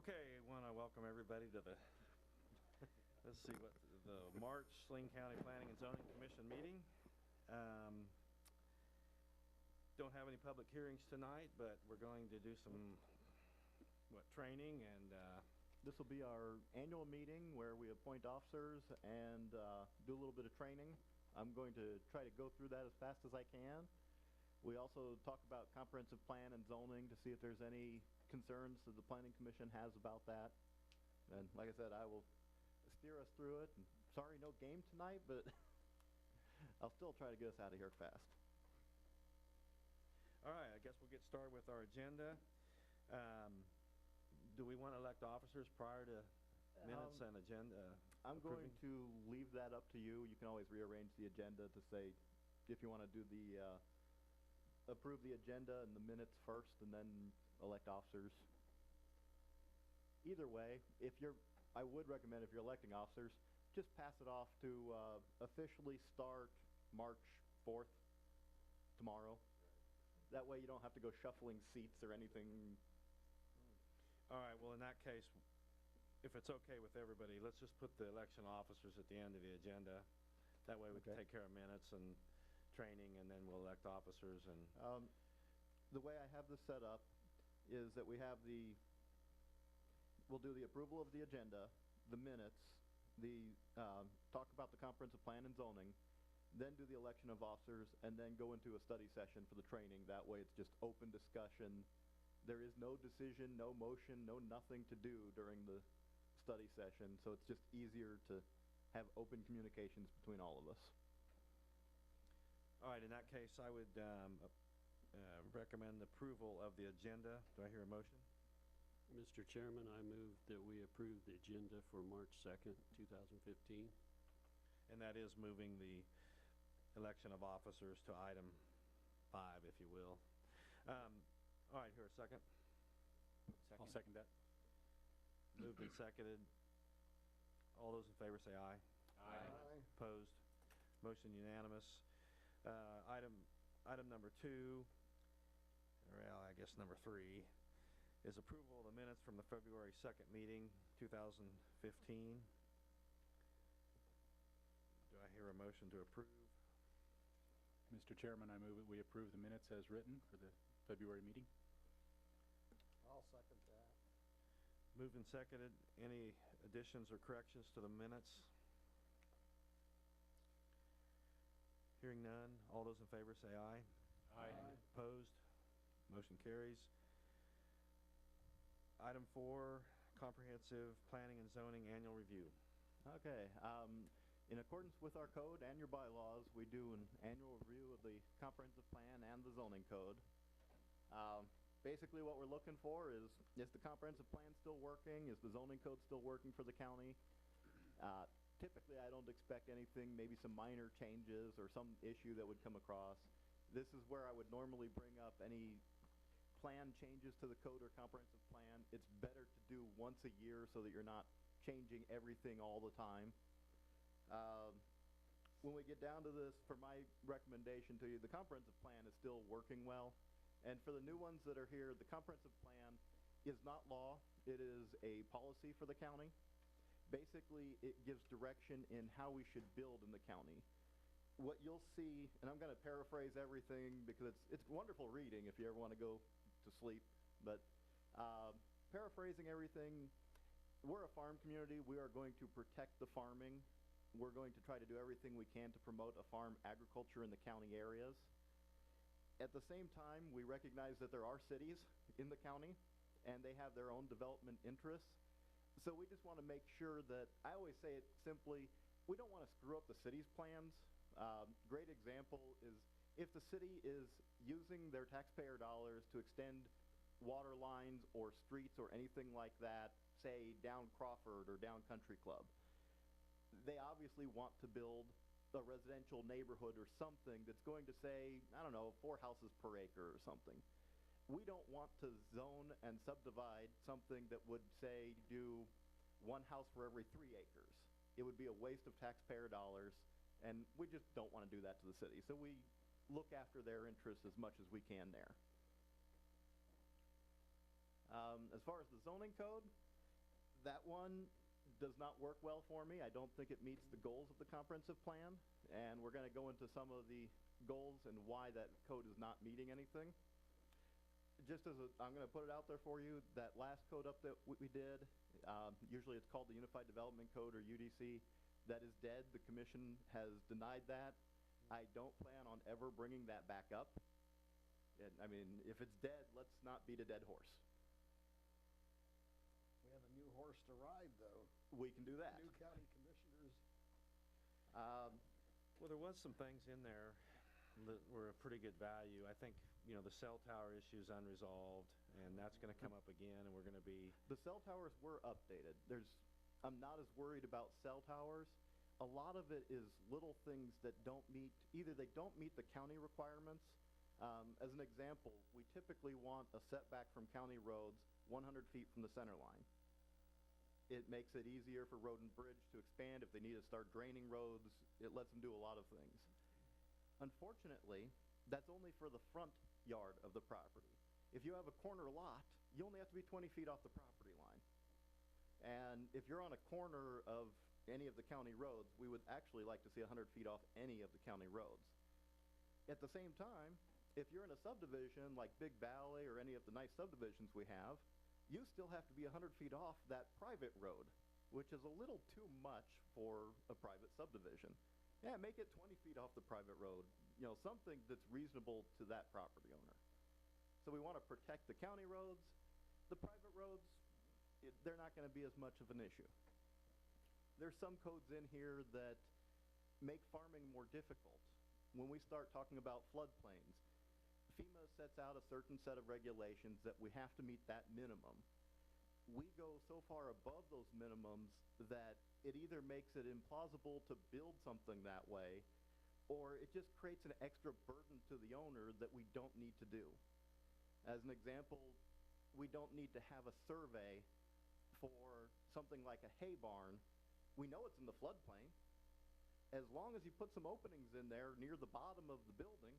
Okay, I want to welcome everybody to the, let's see, what the March Sling County Planning and Zoning Commission meeting. Don't have any public hearings tonight, but we're going to do some, training and, This will be our annual meeting where we appoint officers and do a little bit of training. I'm going to try to go through that as fast as I can. We also talk about comprehensive plan and zoning to see if there's any concerns that the Planning Commission has about that. And like I said, I will steer us through it. And sorry, no game tonight, but I'll still try to get us out of here fast. all right, I guess we'll get started with our agenda. Do we want to elect officers prior to minutes and agenda? I'm approving? going to leave that up to you. You can always rearrange the agenda to say if you want to do the approve the agenda and the minutes first and then elect officers. Either way, I would recommend if you're electing officers, just pass it off to officially start March 4th, tomorrow. That way you don't have to go shuffling seats or anything. All right, well, in that case, if it's okay with everybody, let's just put the election officers at the end of the agenda. That way we can take care of minutes and training, and then we'll elect officers. And the way I have this set up is that we'll do the approval of the agenda, the minutes, talk about the comprehensive plan and zoning, then do the election of officers, and then go into a study session for the training. That way it's just open discussion. There is no decision, no motion, no nothing to do during the study session, so it's just easier to have open communications between all of us. all right, in that case, I would recommend approval of the agenda. Do I hear a motion? Mr. Chairman, I move that we approve the agenda for March 2nd, 2015. And that is moving the election of officers to item 5, if you will. All right, here a second. I'll second that. Moved and seconded. All those in favor say aye. Aye. Opposed? Motion unanimous. Item number 2, or I guess number 3, is approval of the minutes from the February 2nd meeting, 2015. Do I hear a motion to approve? Mr. Chairman, I move that we approve the minutes as written for the February meeting. I'll second that. Moved and seconded. Any additions or corrections to the minutes? Hearing none. All those in favor say aye. Aye. Opposed? Motion carries. Item 4, comprehensive planning and zoning annual review. Okay. In accordance with our code and your bylaws, we do an annual review of the comprehensive plan and the zoning code. Basically what we're looking for is the comprehensive plan still working? Is the zoning code still working for the county? Typically I don't expect anything, maybe some minor changes or some issue that would come across. This is where I would normally bring up any plan changes to the code or comprehensive plan. It's better to do once a year so that you're not changing everything all the time. When we get down to this, for my recommendation to you, the comprehensive plan is still working well. And for the new ones that are here, the comprehensive plan is not law. It is a policy for the county. Basically, it gives direction in how we should build in the county. What you'll see, and I'm going to paraphrase everything because it's wonderful reading if you ever want to go to sleep, but paraphrasing everything, we're a farm community. We are going to protect the farming. We're going to try to do everything we can to promote a farm agriculture in the county areas. At the same time, we recognize that there are cities in the county and they have their own development interests. So we just want to make sure that, I always say it simply, we don't want to screw up the city's plans. Great example is if the city is using their taxpayer dollars to extend water lines or streets or anything like that, say down Crawford or down Country Club, they obviously want to build a residential neighborhood or something that's going to say, I don't know, 4 houses per acre or something. We don't want to zone and subdivide something that would say do 1 house for every 3 acres. It would be a waste of taxpayer dollars, and we just don't want to do that to the city. So we look after their interests as much as we can there. As far as the zoning code, That one does not work well for me. I don't think it meets the goals of the comprehensive plan, and we're going to go into some of the goals and why that code is not meeting anything. Just as I'm going to put it out there for you, that last code up that we did, usually it's called the Unified Development Code, or UDC, that is dead. The commission has denied that. I don't plan on ever bringing that back up. I mean, if it's dead, let's not beat a dead horse. We have a new horse to ride, though. We can do that. New county commissioners. Well, there was some things in there that were a pretty good value. I think, the cell tower issue is unresolved, and that's going to come up again, and we're going to be... The cell towers were updated. I'm not as worried about cell towers. A lot of it is little things that either they don't meet the county requirements. As an example, we typically want a setback from county roads 100 feet from the center line. It makes it easier for road and bridge to expand. If they need to start draining roads, it lets them do a lot of things. Unfortunately, that's only for the front yard of the property. If you have a corner lot, you only have to be 20 feet off the property line. And if you're on a corner of any of the county roads, we would actually like to see 100 feet off any of the county roads. At the same time, if you're in a subdivision like Big Valley or any of the nice subdivisions we have, you still have to be 100 feet off that private road, which is a little too much for a private subdivision. Yeah, make it 20 feet off the private road, something that's reasonable to that property owner. So we want to protect the county roads. The private roads, they're not going to be as much of an issue. There's some codes in here that make farming more difficult. When we start talking about floodplains, FEMA sets out a certain set of regulations that we have to meet that minimum. We go so far above those minimums that it either makes it implausible to build something that way, or it just creates an extra burden to the owner that we don't need to do. As an example, we don't need to have a survey for something like a hay barn. We know it's in the floodplain. As long as you put some openings in there near the bottom of the building,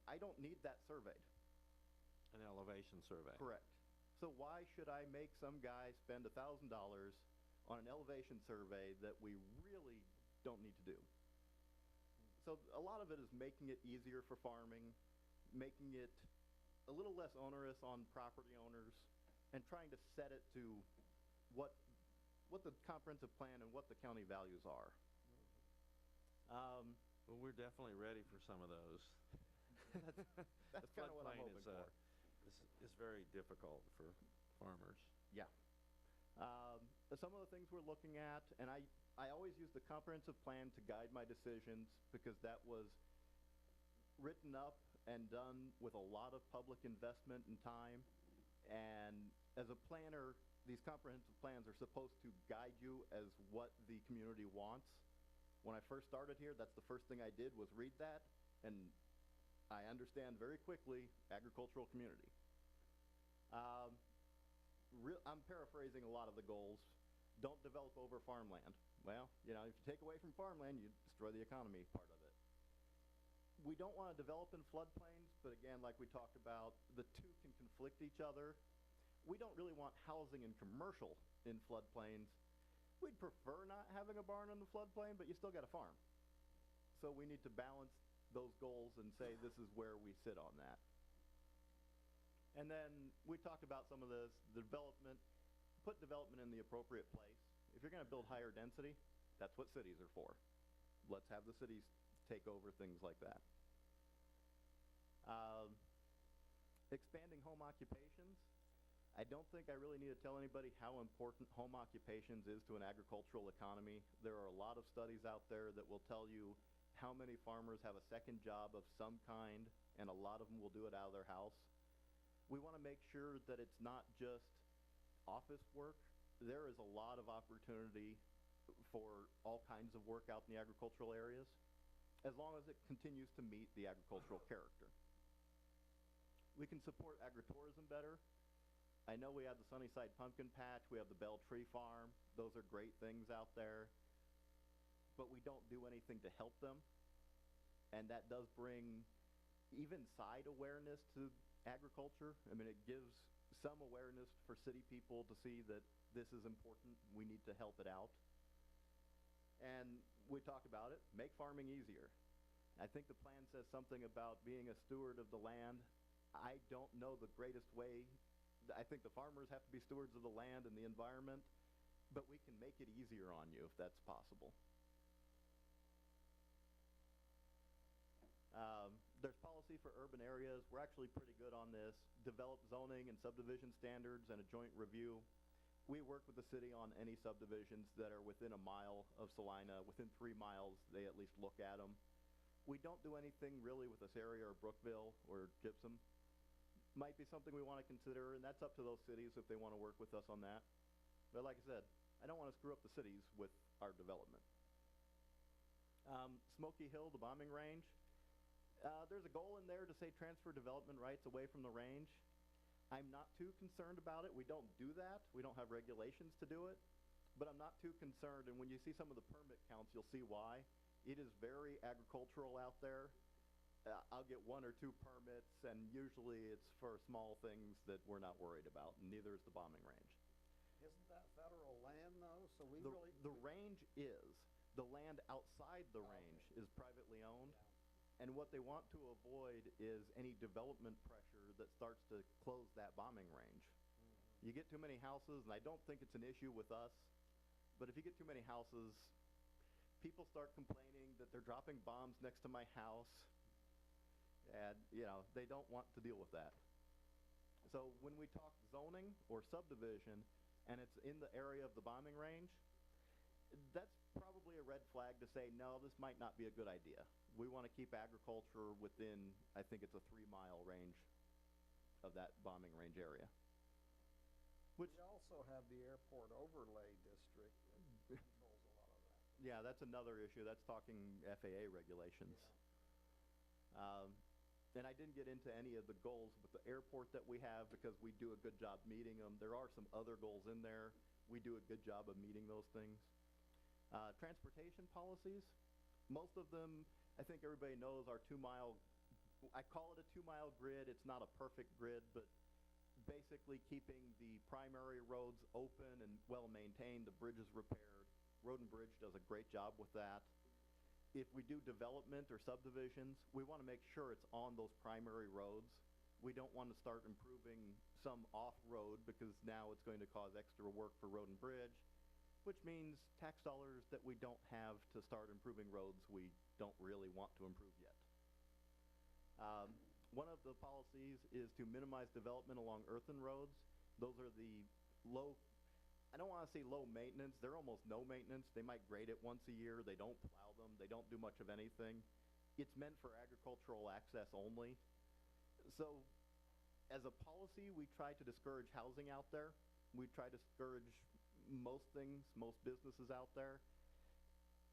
I don't need that surveyed. An elevation survey. Correct. So why should I make some guy spend $1,000 on an elevation survey that we really don't need to do? So a lot of it is making it easier for farming, making it a little less onerous on property owners, and trying to set it to what the comprehensive plan and what the county values are. Well, we're definitely ready for some of those. That's kind of what I'm hoping for. Is very difficult for farmers. Yeah. Some of the things we're looking at, and I always use the comprehensive plan to guide my decisions because that was written up and done with a lot of public investment and time. And as a planner, these comprehensive plans are supposed to guide you as what the community wants. When I first started here, that's the first thing I did was read that, and I understand very quickly agricultural community. I'm paraphrasing a lot of the goals. Don't develop over farmland. Well, if you take away from farmland, you destroy the economy part of it. We don't want to develop in floodplains, but again, like we talked about, the two can conflict each other. We don't really want housing and commercial in floodplains. We'd prefer not having a barn in the floodplain, but you still got a farm. So we need to balance those goals and say this is where we sit on that. And then we talked about some of this, the development, put development in the appropriate place. If you're going to build higher density, that's what cities are for. Let's have the cities take over things like that. Expanding home occupations. I don't think I really need to tell anybody how important home occupations is to an agricultural economy. There are a lot of studies out there that will tell you how many farmers have a second job of some kind, and a lot of them will do it out of their house. We want to make sure that it's not just office work. There is a lot of opportunity for all kinds of work out in the agricultural areas, as long as it continues to meet the agricultural character. We can support agritourism better. I know we have the Sunnyside Pumpkin Patch, we have the Bell Tree Farm. Those are great things out there, but we don't do anything to help them. And that does bring even side awareness to agriculture. I mean, it gives some awareness for city people to see that this is important. We need to help it out. And we talked about it, make farming easier. I think the plan says something about being a steward of the land. I don't know the greatest way. I think the farmers have to be stewards of the land and the environment, but we can make it easier on you if that's possible. There's policy for urban areas. We're actually pretty good on this. Develop zoning and subdivision standards and a joint review. We work with the city on any subdivisions that are within a mile of Salina. Within 3 miles, they at least look at them. We don't do anything really with this area or Brookville or Gypsum. Might be something we want to consider, and that's up to those cities if they want to work with us on that. But like I said, I don't want to screw up the cities with our development. Smoky Hill, the bombing range. There's a goal in there to say transfer development rights away from the range. I'm not too concerned about it. We don't do that. We don't have regulations to do it. But I'm not too concerned, and when you see some of the permit counts, you'll see why. It is very agricultural out there. I'll get 1 or 2 permits, and usually it's for small things that we're not worried about, and neither is the bombing range. Isn't that federal land, though? So we The range is. The land outside the range is privately owned. Yeah. And what they want to avoid is any development pressure that starts to close that bombing range. You get too many houses, and I don't think it's an issue with us, but if you get too many houses, people start complaining that they're dropping bombs next to my house, and, they don't want to deal with that. So when we talk zoning or subdivision, and it's in the area of the bombing range, that's probably a red flag to say, no, this might not be a good idea. We want to keep agriculture within, I think it's a 3-mile range of that bombing range area. We also have the airport overlay district that controls a lot of that. Yeah, that's another issue. That's talking FAA regulations. And I didn't get into any of the goals with the airport that we have because we do a good job meeting them. There are some other goals in there. We do a good job of meeting those things. Transportation policies, most of them, I think everybody knows our 2-mile, I call it a 2-mile grid. It's not a perfect grid, but basically keeping the primary roads open and well maintained, the bridges repaired. Road and Bridge does a great job with that. If we do development or subdivisions, we want to make sure it's on those primary roads. We don't want to start improving some off-road because now it's going to cause extra work for Road and Bridge, which means tax dollars that we don't have to start improving roads we don't really want to improve yet. One of the policies is to minimize development along earthen roads. Those are the low, I don't want to say low maintenance, they're almost no maintenance. They might grade it once a year, they don't plow them, they don't do much of anything. It's meant for agricultural access only. So as a policy, we try to discourage housing out there. We try to discourage most things, most businesses out there.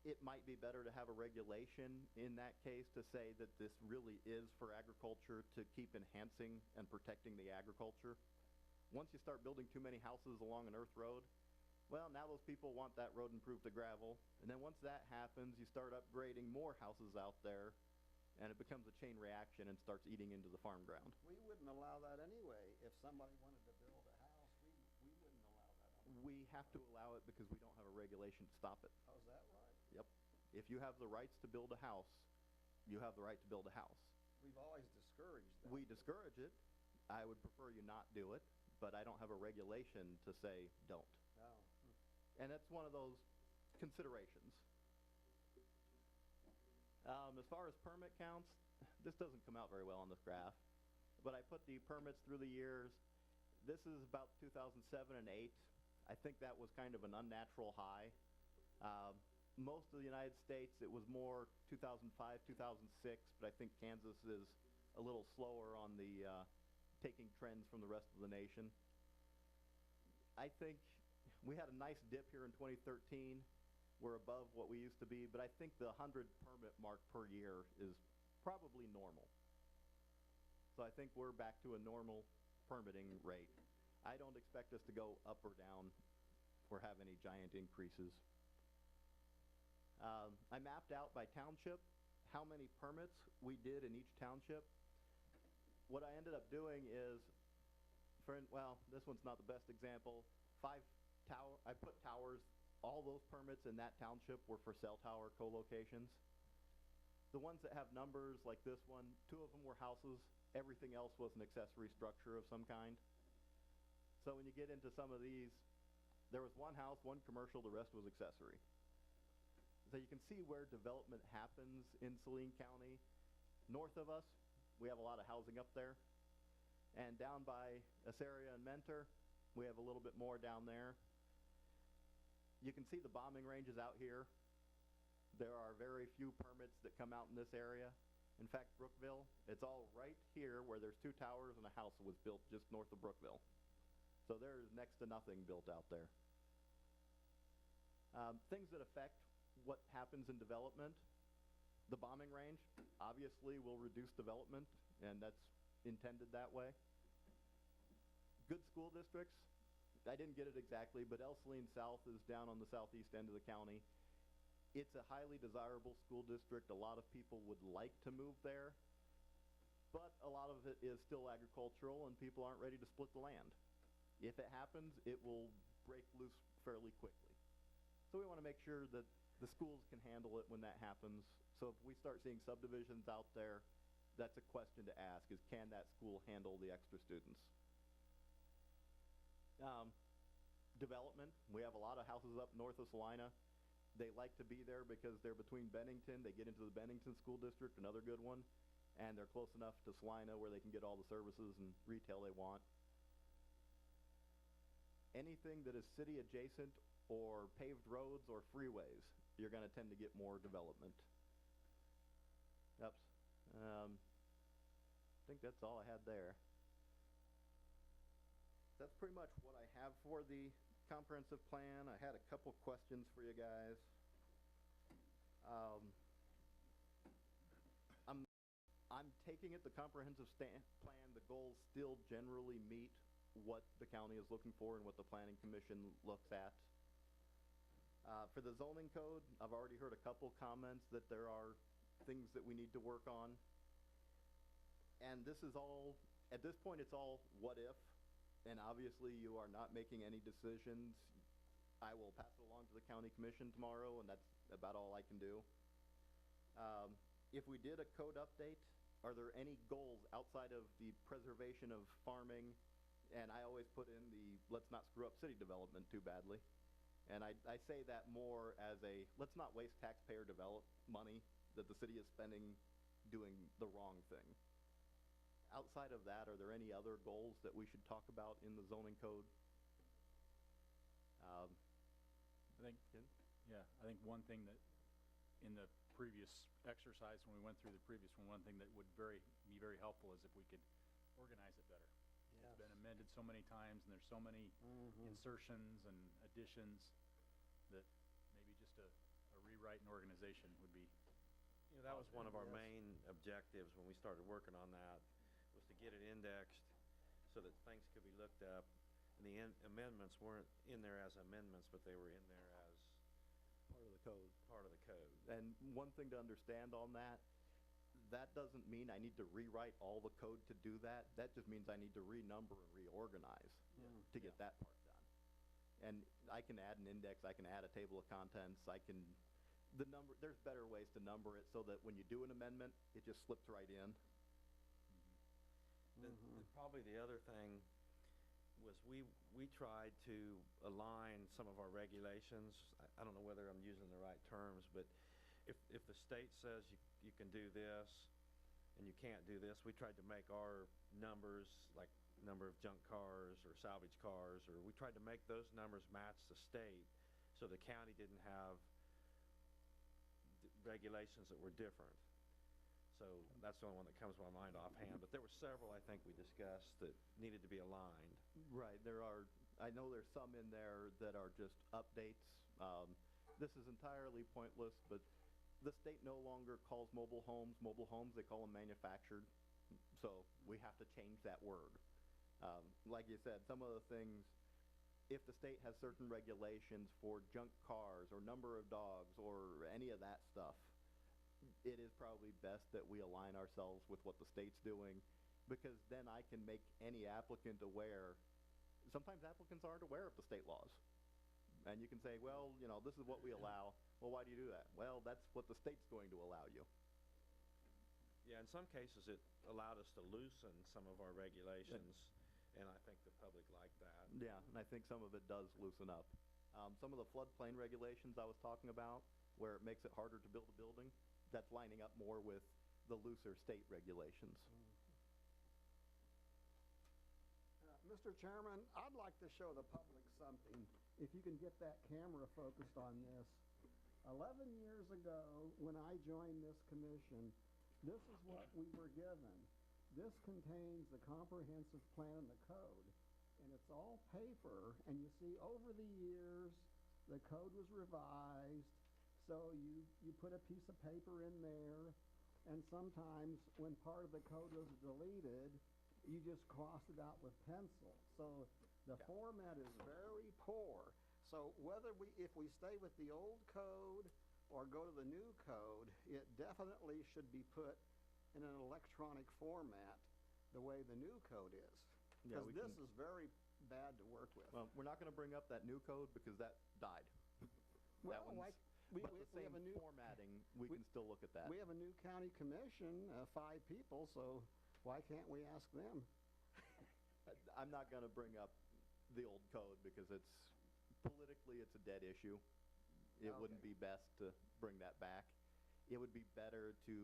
It might be better to have a regulation in that case to say that this really is for agriculture to keep enhancing and protecting the agriculture. Once you start building too many houses along an earth road, well, now those people want that road improved to gravel. And then once that happens, you start upgrading more houses out there, and it becomes a chain reaction and starts eating into the farm ground. We wouldn't allow that anyway. If somebody wanted to build a house, we wouldn't allow that. We have to allow it because we don't have a regulation to stop it. Oh, is that right? Yep. If you have the rights to build a house, you have the right to build a house. We've always discouraged that. We discourage it. I would prefer you not do it, but I don't have a regulation to say don't. Oh. And that's one of those considerations. As far as permit counts, this doesn't come out very well on this graph, but I put the permits through the years. This is about 2007 and 8. I think that was kind of an unnatural high. Most of the United States, it was more 2005, 2006, but I think Kansas is a little slower on the taking trends from the rest of the nation. I think we had a nice dip here in 2013. We're above what we used to be, but I think the 100 permit mark per year is probably normal. So I think we're back to a normal permitting rate. I don't expect us to go up or down or have any giant increases. I mapped out by township how many permits we did in each township. What I ended up doing is well, this one's not the best example. I put towers, all those permits in that township were for cell tower co-locations. The ones that have numbers like this one, 2 of them were houses, everything else was an accessory structure of some kind. So when you get into some of these, there was 1 house, 1 commercial, the rest was accessory. So you can see where development happens in Saline County. North of us, we have a lot of housing up there. And down by Assaria and Mentor, we have a little bit more down there. You can see the bombing ranges out here. There are very few permits that come out in this area. In fact, Brookville, it's all right here where there's 2 towers and a house that was built just north of Brookville. So there's next to nothing built out there. Things that affect what happens in development. The bombing range obviously will reduce development, and that's intended that way. Good school districts. I didn't get it exactly, but El Saline South is down on the southeast end of the county. It's a highly desirable school district. A lot of people would like to move there, but a lot of it is still agricultural, and people aren't ready to split the land. If it happens, it will break loose fairly quickly. So we want to make sure that the schools can handle it when that happens. So if we start seeing subdivisions out there, that's a question to ask, is can that school handle the extra students? Development, we have a lot of houses up north of Salina. They like to be there because they're between Bennington. They get into the Bennington School District, another good one, and they're close enough to Salina where they can get all the services and retail they want. Anything that is city adjacent or paved roads or freeways, you're going to tend to get more development. Oops. I think that's all I had there. That's pretty much what I have for the comprehensive plan. I had a couple questions for you guys. I'm taking it the comprehensive plan, the goals still generally meet what the county is looking for and what the planning commission looks at. For the zoning code, I've already heard a couple comments that there are things that we need to work on. And this is all, at this point, it's all what if. And obviously, you are not making any decisions. I will pass it along to the county commission tomorrow, and that's about all I can do. If we did a code update, are there any goals outside of the preservation of farming? And I always put in the let's not screw up city development too badly. And I say that more as a let's not waste taxpayer money that the city is spending doing the wrong thing. Outside of that, are there any other goals that we should talk about in the zoning code? I think one thing that in the previous exercise, when we went through the previous one thing that would be very helpful is if we could organize it better. Yes. It's been amended so many times, and there's so many insertions and additions that maybe just a rewrite and organization would be. You know, that was one of our Yes. main objectives when we started working on that, was to get it indexed so that things could be looked up. And the amendments weren't in there as amendments, but they were in there as Part of the code. part of the code. And one thing to understand on that, that doesn't mean I need to rewrite all the code to do that. That just means I need to renumber and reorganize to get that part done. And I can add an index, I can add a table of contents, there's better ways to number it so that when you do an amendment, it just slips right in. Probably the other thing was we tried to align some of our regulations. I don't know whether I'm using the right terms, but if the state says you can do this and you can't do this, we tried to make our numbers, like number of junk cars or salvage cars, or we tried to make those numbers match the state so the county didn't have regulations that were different. So that's the only one that comes to my mind offhand. But there were several I think we discussed that needed to be aligned. Right, I know there's some in there that are just updates. This is entirely pointless, but the state no longer calls mobile homes, they call them manufactured. So we have to change that word. Like you said, some of the things, if the state has certain regulations for junk cars or number of dogs or any of that stuff, it is probably best that we align ourselves with what the state's doing because then I can make any applicant aware. Sometimes applicants aren't aware of the state laws. And you can say, well, you know, this is what we allow. Well, why do you do that? Well, that's what the state's going to allow you. Yeah, in some cases, it allowed us to loosen some of our regulations, and I think the public liked that. Yeah, and I think some of it does loosen up. Some of the floodplain regulations I was talking about, where it makes it harder to build a building, that's lining up more with the looser state regulations. Mr. Chairman, I'd like to show the public something, if you can get that camera focused on this. 11 years ago, when I joined this commission, this is what we were given. This contains the comprehensive plan and the code, and it's all paper, and you see over the years, the code was revised, so you put a piece of paper in there, and sometimes when part of the code was deleted, you just crossed it out with pencil. So the format is very poor. So if we stay with the old code or go to the new code, it definitely should be put in an electronic format the way the new code is. Yeah, Because this is very bad to work with. Well, we're not going to bring up that new code because that died. Well, that one's, but the same have a new formatting, we can still look at that. We have a new county commission, 5 people, so why can't we ask them? I'm not going to bring up the old code because it's politically it's a dead issue. It wouldn't be best to bring that back. It would be better to,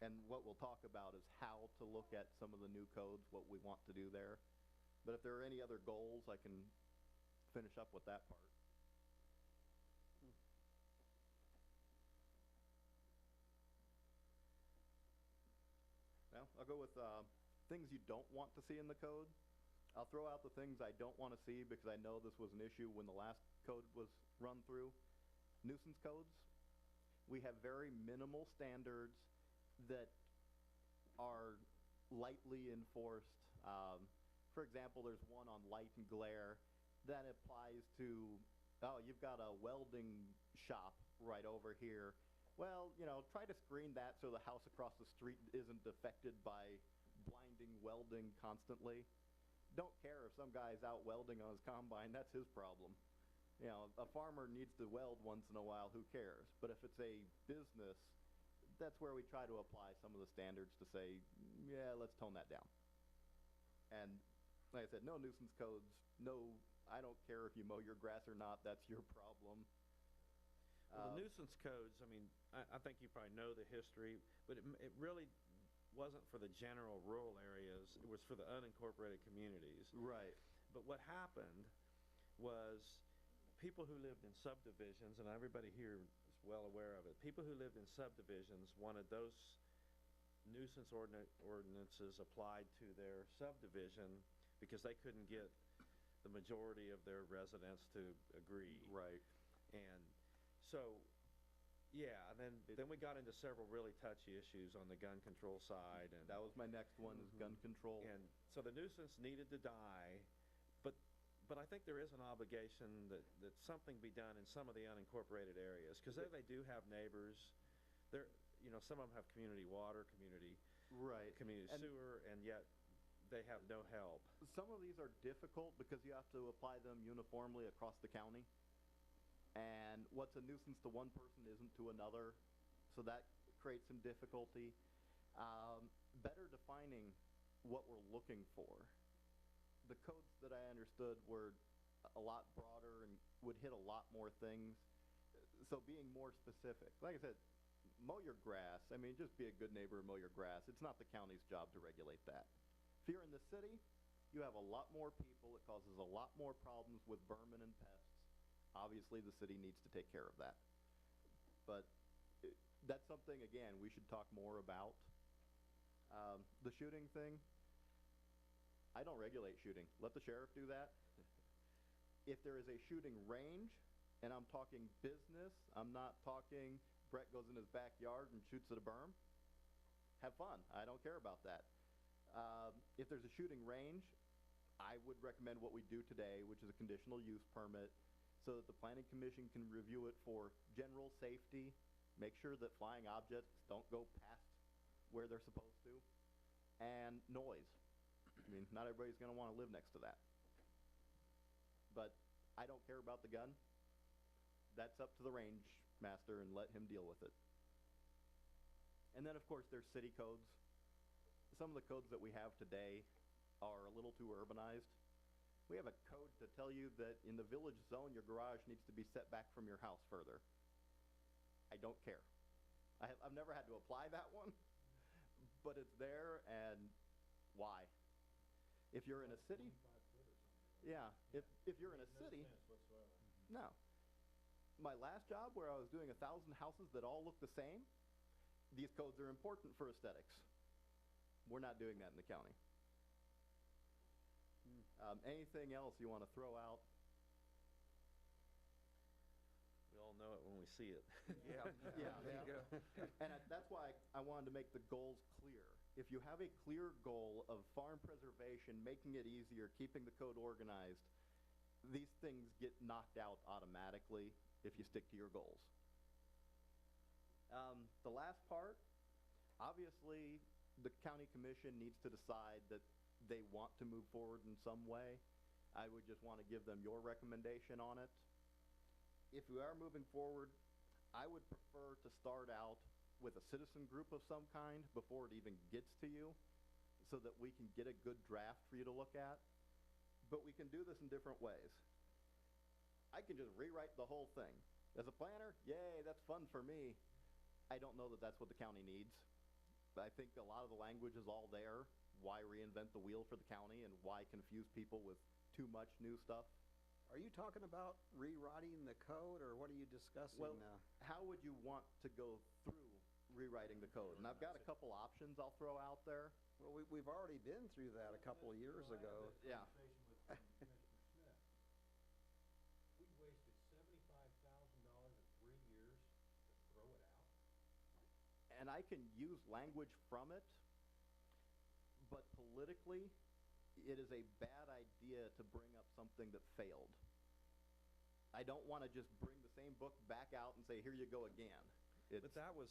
and what we'll talk about is how to look at some of the new codes, what we want to do there. But if there are any other goals, I can finish up with that part. Well, I'll go with things you don't want to see in the code. I'll throw out the things I don't want to see because I know this was an issue when the last code was run through. Nuisance codes. We have very minimal standards that are lightly enforced. For example, there's one on light and glare that applies to, oh, you've got a welding shop right over here. Well, you know, try to screen that so the house across the street isn't affected by blinding welding constantly. Don't care if some guy's out welding on his combine, that's his problem. You know, a farmer needs to weld once in a while, who cares? But if it's a business, that's where we try to apply some of the standards to say, yeah, let's tone that down. And like I said, no nuisance codes, no, I don't care if you mow your grass or not, that's your problem. Well, the nuisance codes, I mean, I think you probably know the history, but it really wasn't for the general rural areas. It was for the unincorporated communities. Right. But what happened was people who lived in subdivisions, and everybody here is well aware of it, people who lived in subdivisions wanted those nuisance ordinances applied to their subdivision because they couldn't get the majority of their residents to agree. Right. And so, yeah, and then we got into several really touchy issues on the gun control side, and That was my next one, is gun control. and so the nuisance needed to die, but I think there is an obligation that something be done in some of the unincorporated areas, because there they do have neighbors. There, you know, some of them have community water, community And sewer, and yet they have no help. some of these are difficult because you have to apply them uniformly across the county. And what's a nuisance to one person isn't to another, so that creates some difficulty. Better defining what we're looking for. The codes that I understood were a lot broader and would hit a lot more things. So being more specific. Like I said, mow your grass. I mean, just be a good neighbor and mow your grass. It's not the county's job to regulate that. If you're in the city, you have a lot more people. It causes a lot more problems with vermin and pests. Obviously, the city needs to take care of that. But that's something, again, we should talk more about. The shooting thing, I don't regulate shooting. Let the sheriff do that. If there is a shooting range, and I'm talking business, I'm not talking Brett goes in his backyard and shoots at a berm, have fun. I don't care about that. If there's a shooting range, I would recommend what we do today, which is a conditional use permit, so that the planning commission can review it for general safety, make sure that flying objects don't go past where they're supposed to, and noise. I mean, not everybody's going to want to live next to that. But I don't care about the gun. That's up to the range master and let him deal with it. And then, of course, there's city codes. Some of the codes that we have today are a little too urbanized. We have a code to tell you that in the village zone, your garage needs to be set back from your house further. I don't care. I've never had to apply that one, but it's there, and why? If you're in a city, yeah, if you're in a city, no. My last job where I was doing 1,000 houses that all look the same, these codes are important for aesthetics. We're not doing that in the county. Anything else you want to throw out? We all know it when we see it. Yeah. There you go. And that's why I wanted to make the goals clear. If you have a clear goal of farm preservation, making it easier, keeping the code organized, these things get knocked out automatically if you stick to your goals. The last part, obviously, the county commission needs to decide that they want to move forward in some way. I would just want to give them your recommendation on it. If we are moving forward, I would prefer to start out with a citizen group of some kind before it even gets to you, so that we can get a good draft for you to look at. But we can do this in different ways. I can just rewrite the whole thing. As a planner, yay, that's fun for me. I don't know that that's what the county needs. But I think a lot of the language is all there. Why reinvent the wheel for the county, and why confuse people with too much new stuff? Are you talking about rewriting the code, or what are you discussing Well, now? how would you want to go through rewriting the code? And I've got a couple options I'll throw out there. Well, we've already been through that a couple of years ago. Yeah. Commissioner Smith. We wasted $75,000 in 3 years to throw it out. And I can use language from it, but politically, it is a bad idea to bring up something that failed. I don't want to just bring the same book back out and say, here you go again. But that was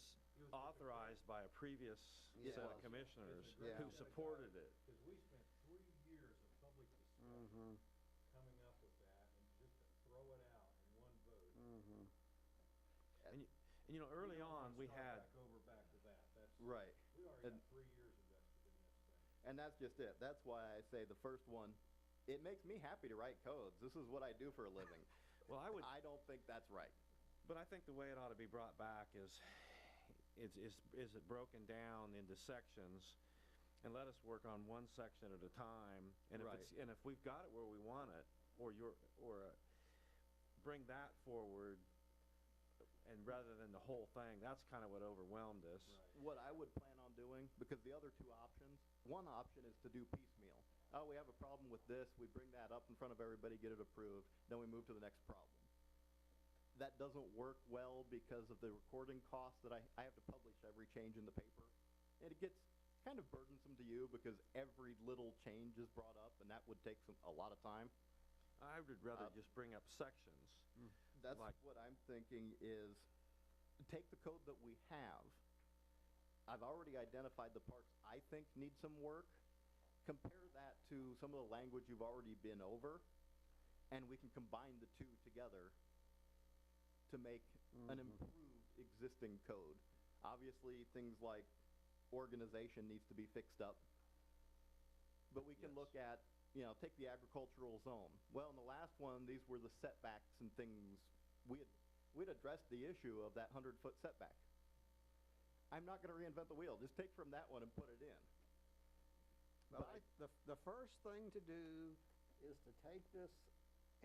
authorized by a previous set of was. commissioners Yeah. who supported it. Because we spent 3 years of public discussion coming up with that, and just to throw it out in one vote. And you know, early on, we had, Back to that. That's Right. We already And- got 3 years invested in this thing. And that's just it. That's why I say the first one, it makes me happy to write codes. This is what I do for a living. well, I don't think that's right. but I think the way it ought to be brought back is it broken down into sections, and let us work on one section at a time. And Right. if we've got it where we want it, bring that forward, and rather than the whole thing. That's kind of what overwhelmed us. What I would plan on doing, because the other two options, one option is to do piecemeal. Oh, we have a problem with this, we bring that up in front of everybody, get it approved, then we move to the next problem. That doesn't work well because of the recording costs that I have to publish every change in the paper. And it gets kind of burdensome to you because every little change is brought up, and that would take a lot of time. I would rather just bring up sections. That's Like- what I'm thinking is, take the code that we have. I've already identified the parts I think need some work. Compare that to some of the language you've already been over, and we can combine the two together to make an improved existing code. Obviously, things like organization needs to be fixed up. But we can look at, take the agricultural zone. Well, in the last one, these were the setbacks and things. We'd addressed the issue of that 100-foot setback. I'm not going to reinvent the wheel. Just take from that one and put it in. Well, the first thing to do is to take this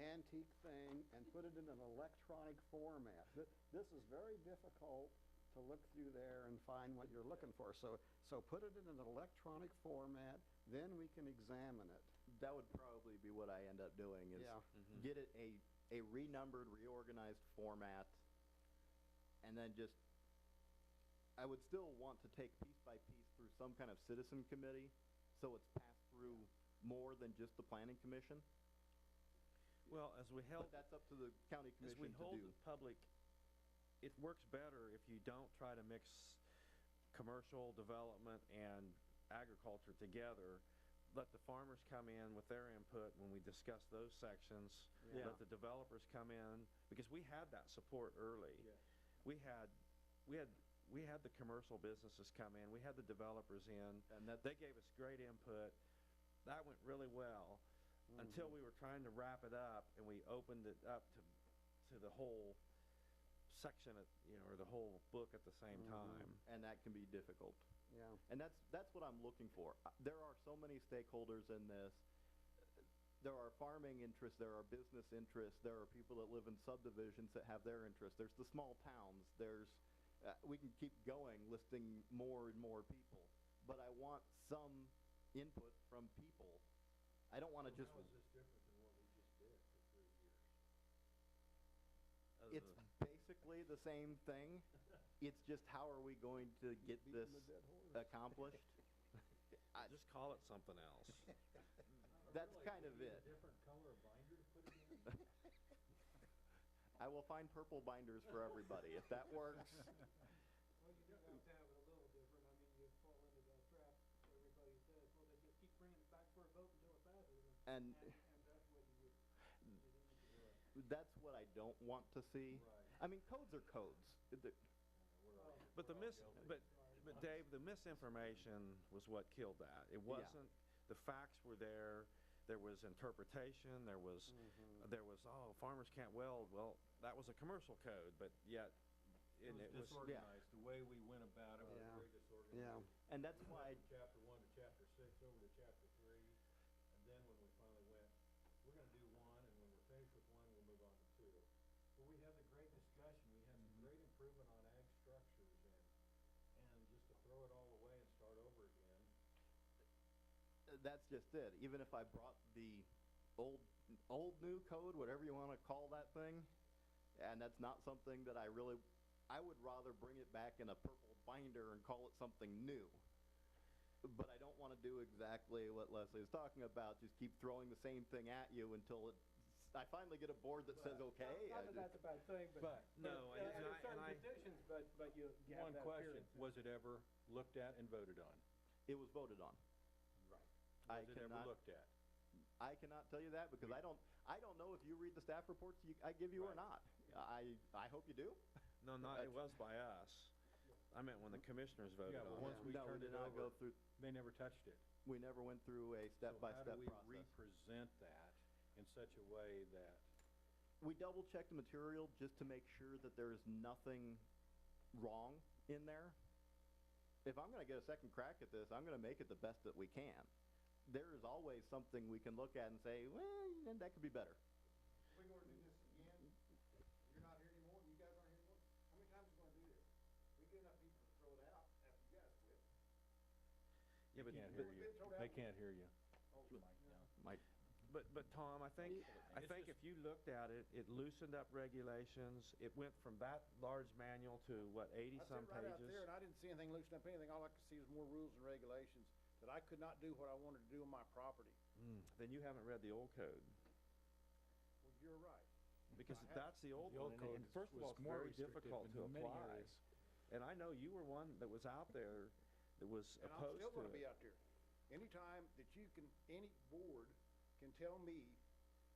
antique thing and put it in an electronic format. This is very difficult to look through there and find what you're looking for. So put it in an electronic format, then we can examine it. That would probably be what I end up doing, is Yeah. get it a renumbered, reorganized format, and then I would still want to take piece by piece through some kind of citizen committee, so it's passed through more than just the planning commission. Well, as we held, But that's up to the county as commission we to hold do. the public, it works better if you don't try to mix commercial development and agriculture together. Let the farmers come in with their input when we discuss those sections. Yeah. Let the developers come in, because we had that support early. Yeah. We had the commercial businesses come in, we had the developers in, And that's, they gave us great input. That went really well until we were trying to wrap it up, and we opened it up to the whole section of, or the whole book at the same time. and that can be difficult. Yeah. And that's what I'm looking for. There are so many stakeholders in this. There are farming interests, there are business interests, there are people that live in subdivisions that have their interests. There's the small towns. There's we can keep going, listing more and more people. But I want some input from people. I don't want to just. How is this different than what we just did for 3 years? It's basically the same thing. It's just how are we going to get this Beating the dead horse. accomplished? Just call it something else. That's Really, kind do of we need it. a different color binder to put it in? I will find purple binders for everybody if that works. Well, you do have to have it a little different. I mean, you fall into the trap, everybody says, well, they just keep bringing it back for a vote until it passes. And And that's what you would, that's what I don't want to see. Right. I mean, codes are codes. But the but Dave, the misinformation was what killed that. It wasn't, the facts were there. There was interpretation. There was, farmers can't weld. Well, that was a commercial code, but yet, It was disorganized. The way we went about it was Yeah. very disorganized. Yeah. And that's We why, went from chapter 1 to chapter 6 over to chapter 3, and then when we finally went, we're gonna do 1, and when we're finished with 1, we'll move on to 2. But we had a great discussion, we had some great improvement on ag structures, and just to throw it all away and start over again. that's just it. Even if I brought the old new code, whatever you want to call that thing, and that's not something that I would rather bring it back in a purple binder and call it something new. But I don't want to do exactly what Leslie is talking about, just keep throwing the same thing at you until I finally get a board that says, okay. not that that's a bad thing, but. No, and Under I- certain and I- conditions, but you have One that question, period. was it ever looked at and voted on? It was voted on. Right. I Was it ever cannot- looked at? I cannot tell you that because I don't know if you read the staff reports I give you or Right. not. I hope you do. No, not, it was by us. I meant when the commissioners voted Yeah, on but once it. we No, we turned did it not go over, through, they never touched it. we never went through a step-by-step So how do we process. represent that in such a way that, We double-check the material just to make sure that there is nothing wrong in there. If I'm gonna get a second crack at this, I'm gonna make it the best that we can. There is always something we can look at and say, well, that could be better. We're gonna do this again, you're not here anymore, you guys aren't here anymore, how many times are we gonna do this? We get enough people to throw it out after you guys quit. Yeah, but, can't but, hear you. They can't hear you. but Tom, I think if you looked at it, it loosened up regulations. It went from that large manual to, what, 80-some I sit right out pages? there and I didn't see anything loosen up anything, all I could see was more rules and regulations, that I could not do what I wanted to do on my property. Then you haven't read the old code. Well, you're right. Because I have. that's the old The one, old and code first of all, was it's more very restrictive difficult in to many apply. areas. And I know you were one that was out there that was And I'm opposed still to gonna be it. out there. Anytime that any board can tell me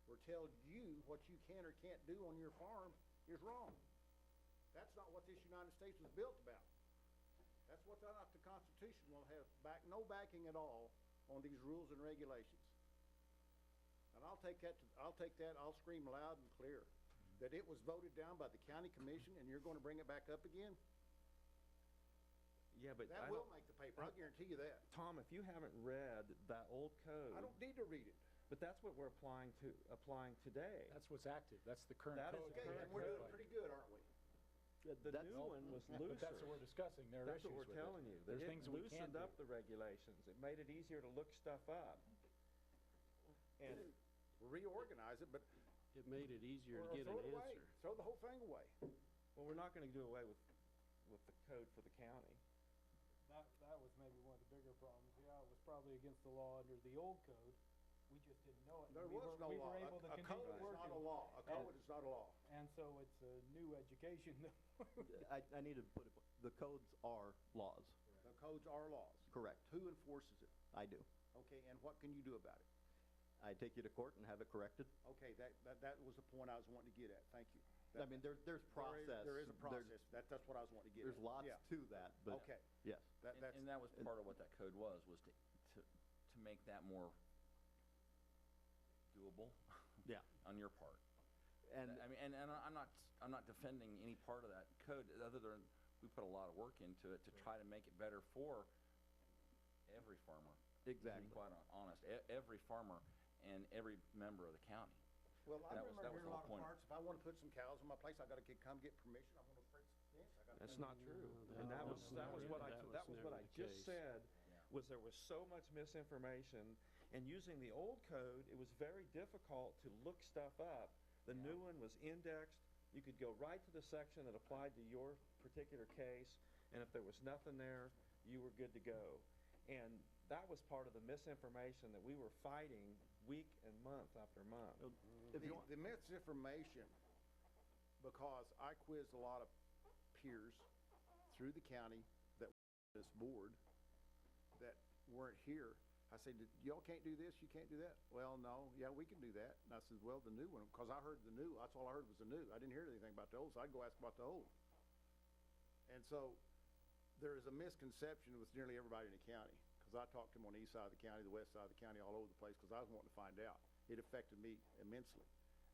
or tell you what you can or can't do on your farm is wrong. That's not what this United States was built about. That's what the Constitution will have no backing at all on these rules and regulations. And I'll scream loud and clear that it was voted down by the county commission and you're gonna bring it back up again. Yeah, but That I will don't, make the paper, I'll guarantee you that. Tom, if you haven't read that old code, I don't need to read it. but that's what we're applying today. That's what's active, that's the current That is code. the Okay, current and we're doing code. pretty good, aren't we? The new one was looser. But that's what we're discussing, there are That's issues what with we're it. telling you. There's That things it we can't loosened do. up the regulations. It made it easier to look stuff up. And Reorganize it, but It made it easier to or get throw an it away. answer. Throw the whole thing away. well, we're not going to do away with the code for the county. That was maybe one of the bigger problems. Yeah, it was probably against the law under the old code. We just didn't know it. There We was no we law. were able to A code continue is not working. a law. A code is not a law. And so it's a new education. I need to put it, the codes are laws. The codes are laws. Correct. Who enforces it? I do. Okay, and what can you do about it? I take you to court and have it corrected. Okay, that was the point I was wanting to get at. Thank you. I mean, there's process. There is a There's- process. That's what I was wanting to get at. There's lots Yeah. to that, but Okay. yes. That's, And that was part of what that code was to make that more doable Yeah. on your part. And I mean, and I'm not defending any part of that code other than we put a lot of work into it to try to make it better for every farmer. Exactly. To be quite honest, every farmer and every member of the county. well, I that was remember the hearing a lot whole of point. parts. If I want to put some cows on my place, I got to come get permission. I want to fence. I gotta That's come- not true. No, And that was never- what that was never the just case. said, was there was so much misinformation, and using the old code, it was very difficult to look stuff up. The new one was indexed. You could go right to the section that applied to your particular case, and if there was nothing there, you were good to go. And that was part of the misinformation that we were fighting week and month after month. if you want, The misinformation, because I quizzed a lot of peers through the county that were on this board that weren't here. I said, y'all can't do this, you can't do that. Well, no, yeah, we can do that. And I said, well, the new one, because I heard the new, that's all I heard was the new. I didn't hear anything about the old, so I'd go ask about the old. And so there is a misconception with nearly everybody in the county, because I talked to them on the east side of the county, the west side of the county, all over the place, because I was wanting to find out. It affected me immensely.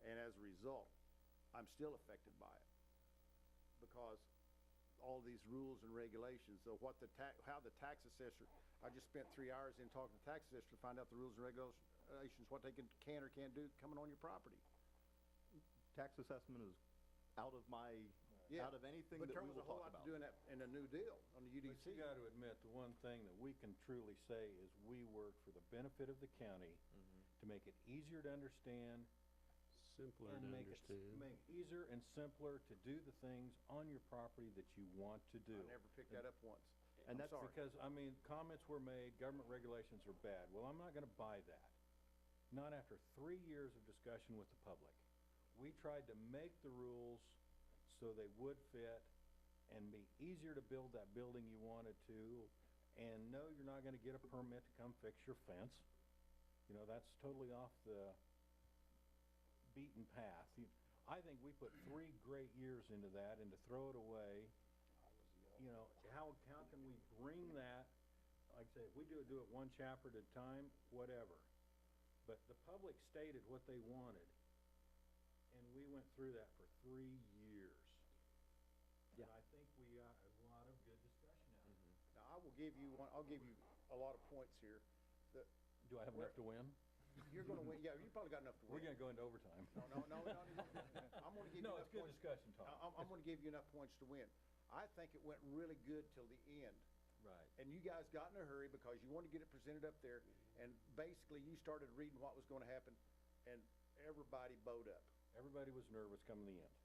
And as a result, I'm still affected by it, because all these rules and regulations, so how the tax assessor, I just spent 3 hours in talking to the tax assessor to find out the rules and regulations, what they can or can't do coming on your property. tax assessment is out of my, Yeah, out of anything but that there we was will a whole talk lot about. to do in that, in a new deal on the But UDC. you gotta admit, the one thing that we can truly say is we work for the benefit of the county to make it easier to understand Simpler and to make understand. it easier and simpler to do the things on your property that you want to do. I never picked that up once. And I'm that's sorry. Because, I mean, comments were made, government regulations are bad. Well, I'm not gonna buy that. Not after 3 years of discussion with the public. We tried to make the rules so they would fit and be easier to build that building you wanted to. And no, you're not gonna get a permit to come fix your fence. You know, that's totally off the beaten path. I think we put 3 great years into that, and to throw it away, you know, how can we bring that, like I say, if we do it one chapter at a time, whatever. But the public stated what they wanted, and we went through that for 3 years. Yeah. And I think we got a lot of good discussion out of it. Now, I'll give you a lot of points here. Do I have enough to win? You're gonna win, yeah, you probably got enough to win. We're gonna go into overtime. No, I'm gonna give you No, enough it's good points. discussion, Tom. I'm gonna give you enough points to win. I think it went really good till the end. Right. And you guys got in a hurry because you wanted to get it presented up there, and basically you started reading what was gonna happen, and everybody bowed up. Everybody was nervous coming to the end.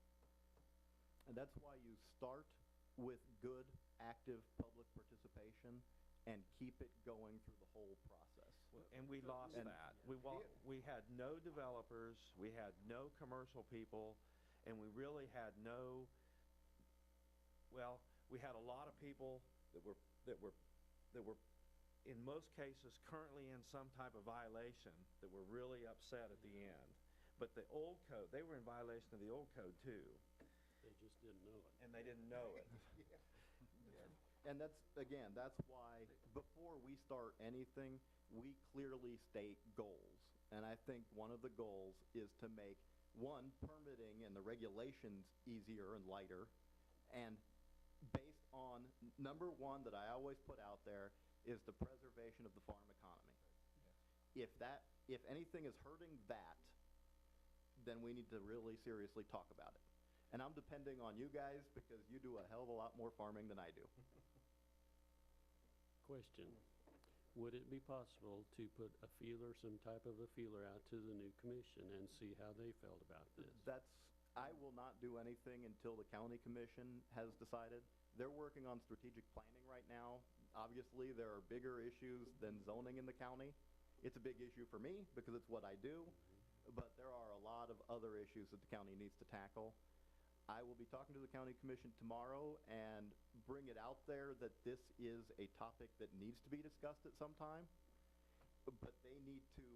And that's why you start with good, active public participation and keep it going through the whole process. And we lost And- that. We had no developers, we had no commercial people, and we really had no, well, we had a lot of people that were in most cases currently in some type of violation that were really upset at the end. But the old code, they were in violation of the old code too, They just didn't know it. and they didn't know it. And that's why before we start anything, we clearly state goals. And I think one of the goals is to make, one, permitting and the regulations easier and lighter. And based on, number one that I always put out there is the preservation of the farm economy. If anything is hurting that, then we need to really seriously talk about it. And I'm depending on you guys because you do a hell of a lot more farming than I do. Question, would it be possible to put a feeler, some type of a feeler out to the new commission and see how they felt about this? I will not do anything until the county commission has decided. They're working on strategic planning right now. Obviously, there are bigger issues than zoning in the county. It's a big issue for me because it's what I do, but there are a lot of other issues that the county needs to tackle. I will be talking to the county commission tomorrow and bring it out there that this is a topic that needs to be discussed at some time, but they need to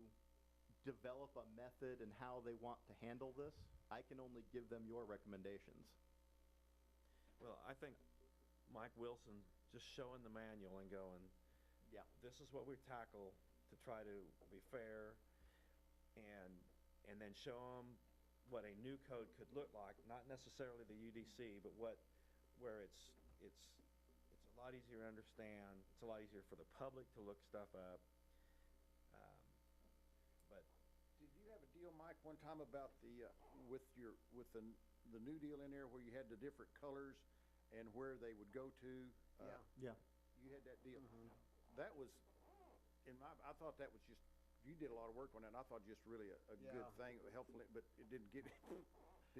develop a method and how they want to handle this. I can only give them your recommendations. Well, I think Mike Wilson just showing the manual and going, Yeah. this is what we tackle to try to be fair, and then show them what a new code could look like, not necessarily the UDC, but where it's a lot easier to understand, it's a lot easier for the public to look stuff up. But Did you have a deal, Mike, one time about the, with the new deal in there where you had the different colors and where they would go to? Yeah. You had that deal. That was, I thought that was just, you did a lot of work on that, and I thought just really a good thing, helpful, but it didn't get,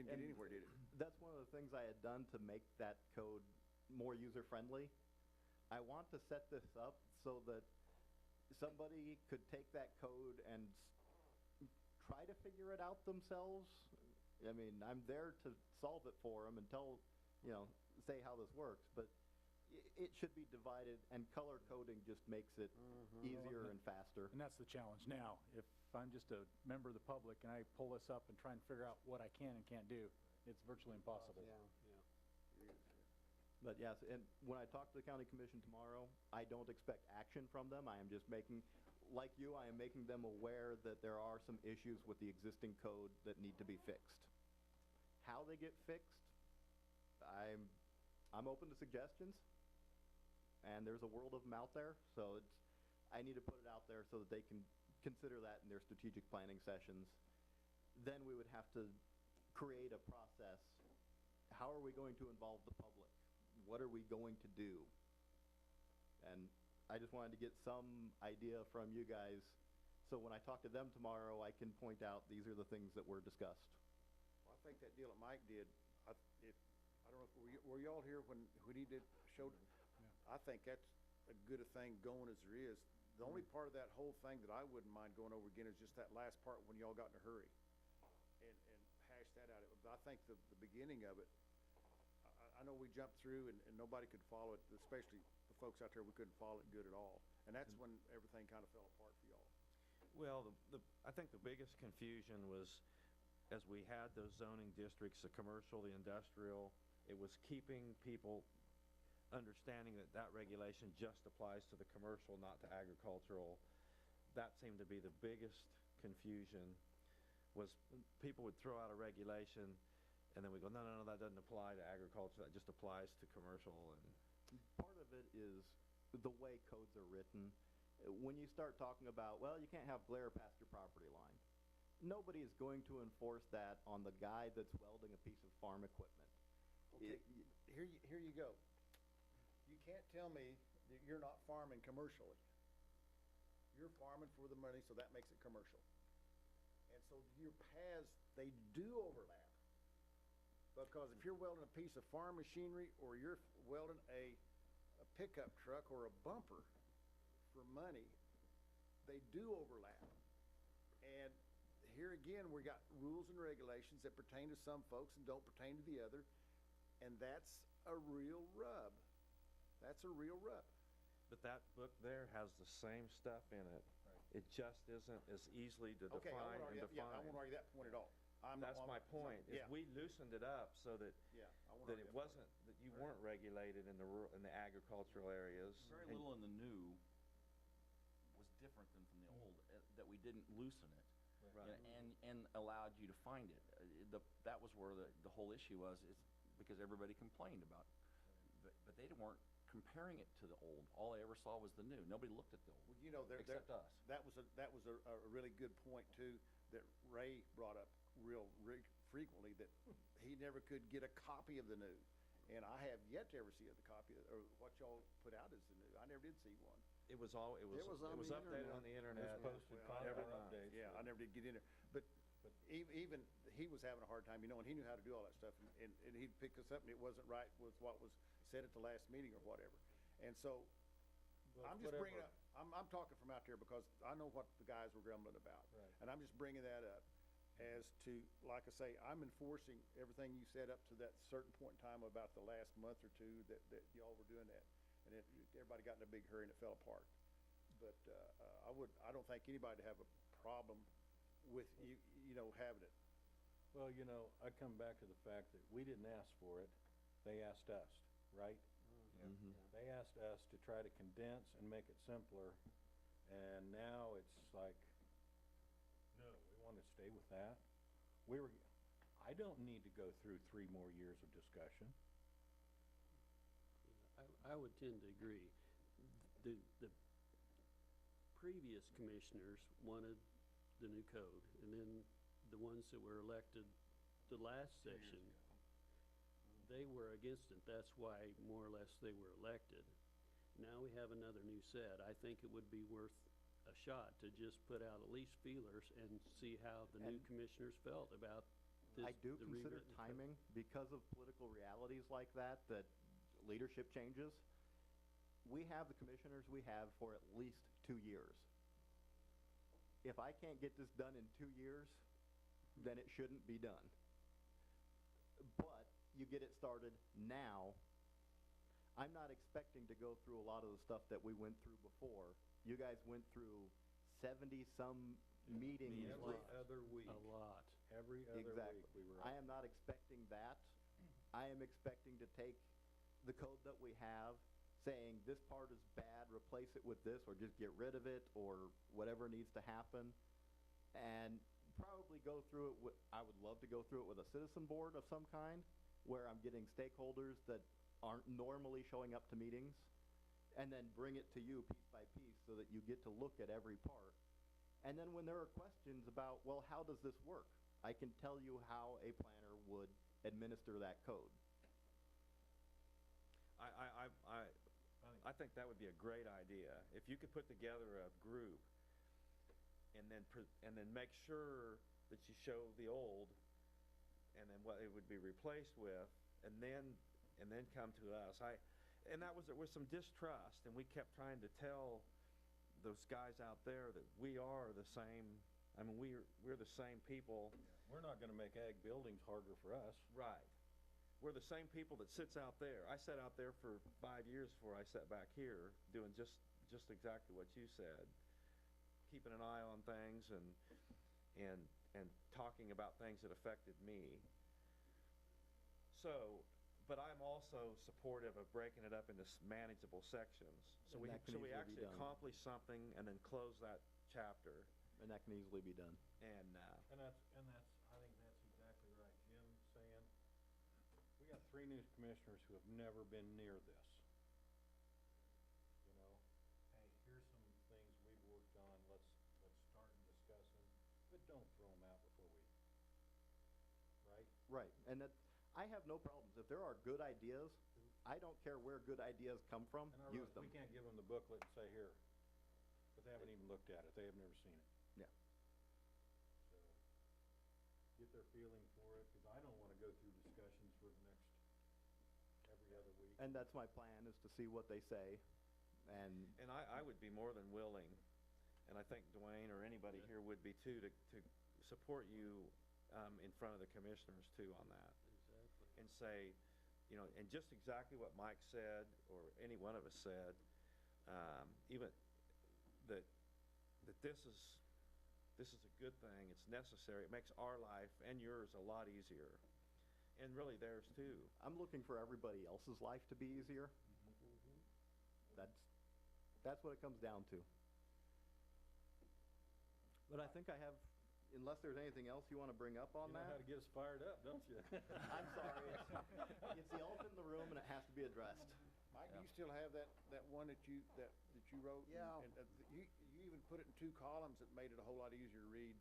anywhere, did it? That's one of the things I had done to make that code more user-friendly. I want to set this up so that somebody could take that code and try to figure it out themselves. I mean, I'm there to solve it for them and say how this works, but it should be divided, and color coding just makes it easier and faster. And that's the challenge now. If I'm just a member of the public and I pull this up and try and figure out what I can and can't do, it's virtually impossible. But yes, and when I talk to the county commission tomorrow, I don't expect action from them. I am just making, like you, I am making them aware that there are some issues with the existing code that need to be fixed. How they get fixed, I'm open to suggestions, and there's a world of them out there, so I need to put it out there so that they can consider that in their strategic planning sessions. Then we would have to create a process. How are we going to involve the public? What are we going to do? And I just wanted to get some idea from you guys, so when I talk to them tomorrow, I can point out these are the things that were discussed. Well, I think that deal that Mike did, I don't know, were you all here when he did, showed? I think that's as good a thing going as there is. The only part of that whole thing that I wouldn't mind going over again is just that last part when y'all got in a hurry and hash that out. But I think the beginning of it, I know we jumped through and nobody could follow it, especially the folks out there, we couldn't follow it good at all. And that's when everything kind of fell apart for y'all. well, I think the biggest confusion was, as we had those zoning districts, the commercial, the industrial, it was keeping people understanding that regulation just applies to the commercial, not to agricultural. That seemed to be the biggest confusion, was people would throw out a regulation, and then we go, no, that doesn't apply to agriculture, that just applies to commercial. And Part of it is the way codes are written. When you start talking about, well, you can't have glare past your property line, nobody is going to enforce that on the guy that's welding a piece of farm equipment. Okay, here you go. You can't tell me that you're not farming commercially. You're farming for the money, so that makes it commercial. And so your paths, they do overlap. Because if you're welding a piece of farm machinery or you're welding a pickup truck or a bumper for money, they do overlap. And here again, we got rules and regulations that pertain to some folks and don't pertain to the other. And that's a real rub. That's a real rub. But that book there has the same stuff in it. It just isn't as easily to define and define. Yeah, I won't argue that point at all. That's my point, is yeah. we loosened it up so that I won't that argue it that wasn't, that you weren't regulated in the agricultural areas. Very And- little in the new was different than from the old, that we didn't loosen it. Right. And allowed you to find it. That was where the whole issue was, is because everybody complained about it. But they weren't comparing it to the old. All they ever saw was the new. Nobody looked at the old, Well, you know, except us. that was a really good point too, that Ray brought up frequently, that he never could get a copy of the new. And I have yet to ever see the copy or what y'all put out as the new. I never did see one. It was updated on the internet. posted Well, I content never- updates. Yeah, I never did get in there. But even he was having a hard time, and he knew how to do all that stuff, and he'd pick us up, and it wasn't right with what was said at the last meeting or whatever. And so, Well, I'm just bringing whatever. up, I'm talking from out there because I know what the guys were grumbling about. Right. And I'm just bringing that up. as to, like I say, I'm enforcing everything you said up to that certain point in time about the last month or two that y'all were doing that. And it, everybody got in a big hurry and it fell apart. But, I don't think anybody would have a problem with you know, having it. Well, you know, I come back to the fact that we didn't ask for it, they asked us, right? Mhm. They asked us to try to condense and make it simpler, and now it's like, no, we want to stay with that. I don't need to go through 3 more years of discussion. I would tend to agree. The previous commissioners wanted the new code, and then the ones that were elected the last session, they were against it. That's why, more or less, they were elected. Now we have another new set. I think it would be worth a shot to just put out at least feelers and see how the new And commissioners felt about this. I do the consider rewritten code. timing, because of political realities like that leadership changes. We have the commissioners we have for at least 2 years. If I can't get this done in 2 years, then it shouldn't be done. But you get it started now. I'm not expecting to go through a lot of the stuff that we went through before. You guys went through 70-some meetings. Every other week. A lot. Every other Exactly. week we were. I am not expecting that. I am expecting to take the code that we have, saying this part is bad, replace it with this, or just get rid of it, or whatever needs to happen, and probably go through it with, I would love to go through it with a citizen board of some kind, where I'm getting stakeholders that aren't normally showing up to meetings, and then bring it to you piece by piece so that you get to look at every part. And then when there are questions about, well, how does this work? I can tell you how a planner would administer that code. I think that would be a great idea. If you could put together a group and then make sure that you show the old and then what it would be replaced with, and then come to us. And there was some distrust, and we kept trying to tell those guys out there that we are the same. I mean, we're the same people. We're not gonna make ag buildings harder for us. Right. We're the same people that sits out there. I sat out there for 5 years before I sat back here doing just exactly what you said, keeping an eye on things and talking about things that affected me. So, but I'm also supportive of breaking it up into manageable sections. So And that can we easily be actually done. accomplish something and then close that chapter. And that can easily be done. And And that's, I think that's exactly right. Jim saying, we got 3 new commissioners who have never been near this. You know, hey, here's some things we've worked on, let's start and discuss them, but don't throw them out before we, right? Right, and I have no problems. If there are good ideas, I don't care where good ideas come from, And use them. we can't give them the booklet and say, here, but they haven't even looked at it, they have never seen it. Yeah. So, get their feeling for it, because I don't wanna go through discussions for the next, every other week. And that's my plan, is to see what they say, and I would be more than willing, and I think Dwayne or anybody here would be too, to support you in front of the commissioners too on that. Exactly. And say, you know, and just exactly what Mike said, or any one of us said, even that this is a good thing, it's necessary, it makes our life and yours a lot easier, and really theirs too. I'm looking for everybody else's life to be easier. That's what it comes down to. But I think I have, unless there's anything else you want to bring up on You know that? how to get us fired up, don't you? I'm sorry, it's the elephant in the room, and it has to be addressed. Mike, do you still have that one that you wrote? Yeah. And you even put it in 2 columns that made it a whole lot easier to read.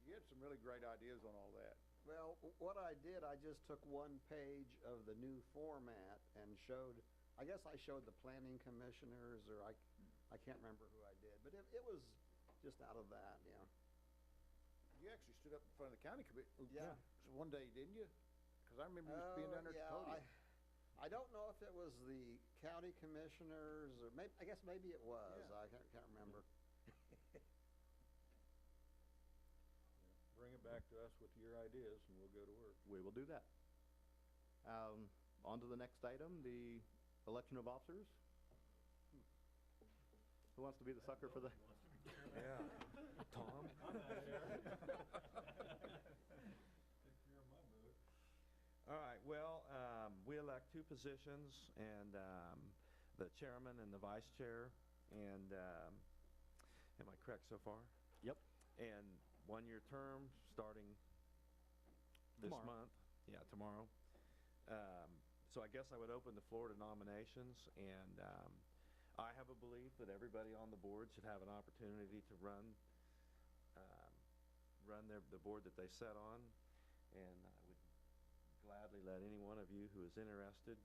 You had some really great ideas on all that. Well, what I did, I just took 1 page of the new format and showed, I guess I showed the planning commissioners, or I can't remember who I did, but it was just out of that, yeah. You actually stood up in front of the county commission. Yeah. So one day, didn't you? Because I remember you being down there at the podium. I don't know if it was the county commissioners, or I guess maybe it was, Yeah. I can't remember. Bring it back to us with your ideas, and we'll go to work. We will do that. On to the next item, the election of officers. Who wants to be the sucker for the? Yeah. Tom? All right, well, we elect two positions, and the chairman and the vice chair, and am I correct so far? Yep. And one-year term starting this Tomorrow. month. Yeah, tomorrow. So I guess I would open the floor to nominations, and I have a belief that everybody on the board should have an opportunity to run the board that they set on, and I would gladly let any one of you who is interested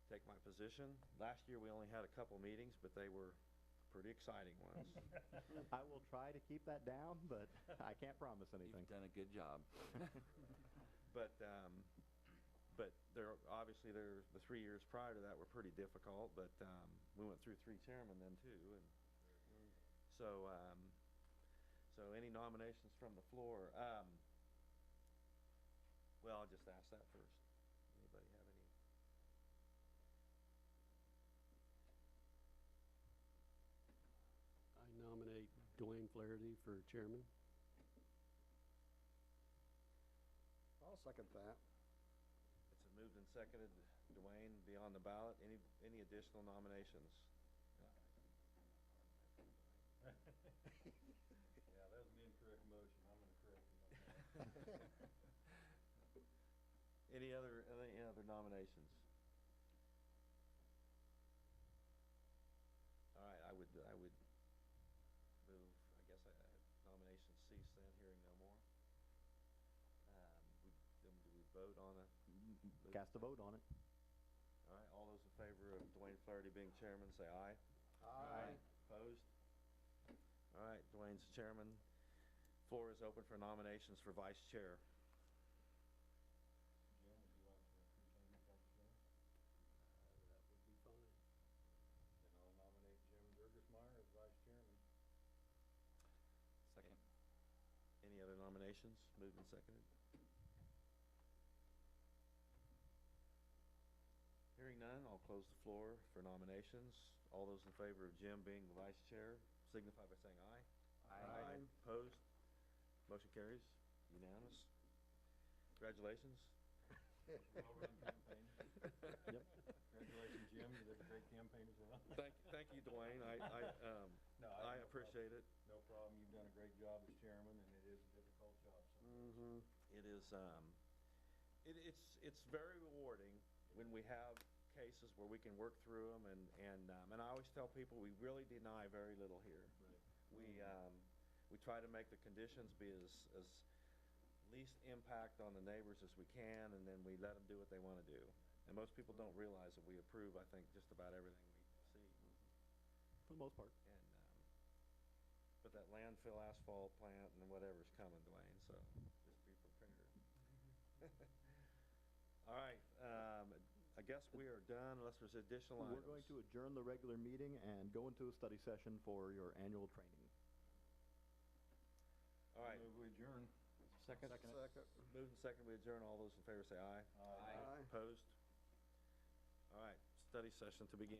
take my position. Last year we only had a couple meetings, but they were pretty exciting ones. I will try to keep that down, but I can't promise anything. You've done a good job. But obviously the 3 years prior to that were pretty difficult, but we went through 3 chairmen then too, and so any nominations from the floor? Well, I'll just ask that first. Anybody have any? I nominate Dwayne Flaherty for chairman. I'll second that. It's been moved and seconded. Dwayne be on the ballot. Any additional nominations? Yeah, that was an incorrect motion. I'm gonna correct you on that. Any other nominations? All right, I would move. I guess nominations cease then. Hearing no more. Do we vote on a? Cast a vote on it. All right, all those in favor of Dwayne Flaherty being chairman, say aye. Aye. Opposed? All right, Dwayne's chairman. Floor is open for nominations for vice chair. Jim, would you like to retain your vice chair? That would be fine. Then I'll nominate Jim Burgersmeyer as vice chairman. Second. Any other nominations? Moved and seconded. Hearing none, I'll close the floor for nominations. All those in favor of Jim being the vice chair signify by saying aye. Aye. Opposed? Motion carries. Unanimous. Congratulations. Well-run campaign. Yep. Congratulations, Jim. You did a great campaign as well. Thank you, Dwayne. No, I no appreciate it. No problem. You've done a great job as chairman, and it is a difficult job sometimes. Mm-hmm. It is, it's very rewarding when we have cases where we can work through them, and I always tell people we really deny very little here. Right. We try to make the conditions be as least impact on the neighbors as we can, and then we let them do what they want to do. And most people don't realize that we approve, I think, just about everything we see. For the most part. And but that landfill asphalt plant and whatever's coming, Dwayne, so just be prepared. All right, I guess we are done unless there's additional items. We're going to adjourn the regular meeting and go into a study session for your annual training. All right, Move we adjourn. second. Second. Moved and second, we adjourn. All those in favor say aye. Aye. Aye. Opposed? All right, study session to begin.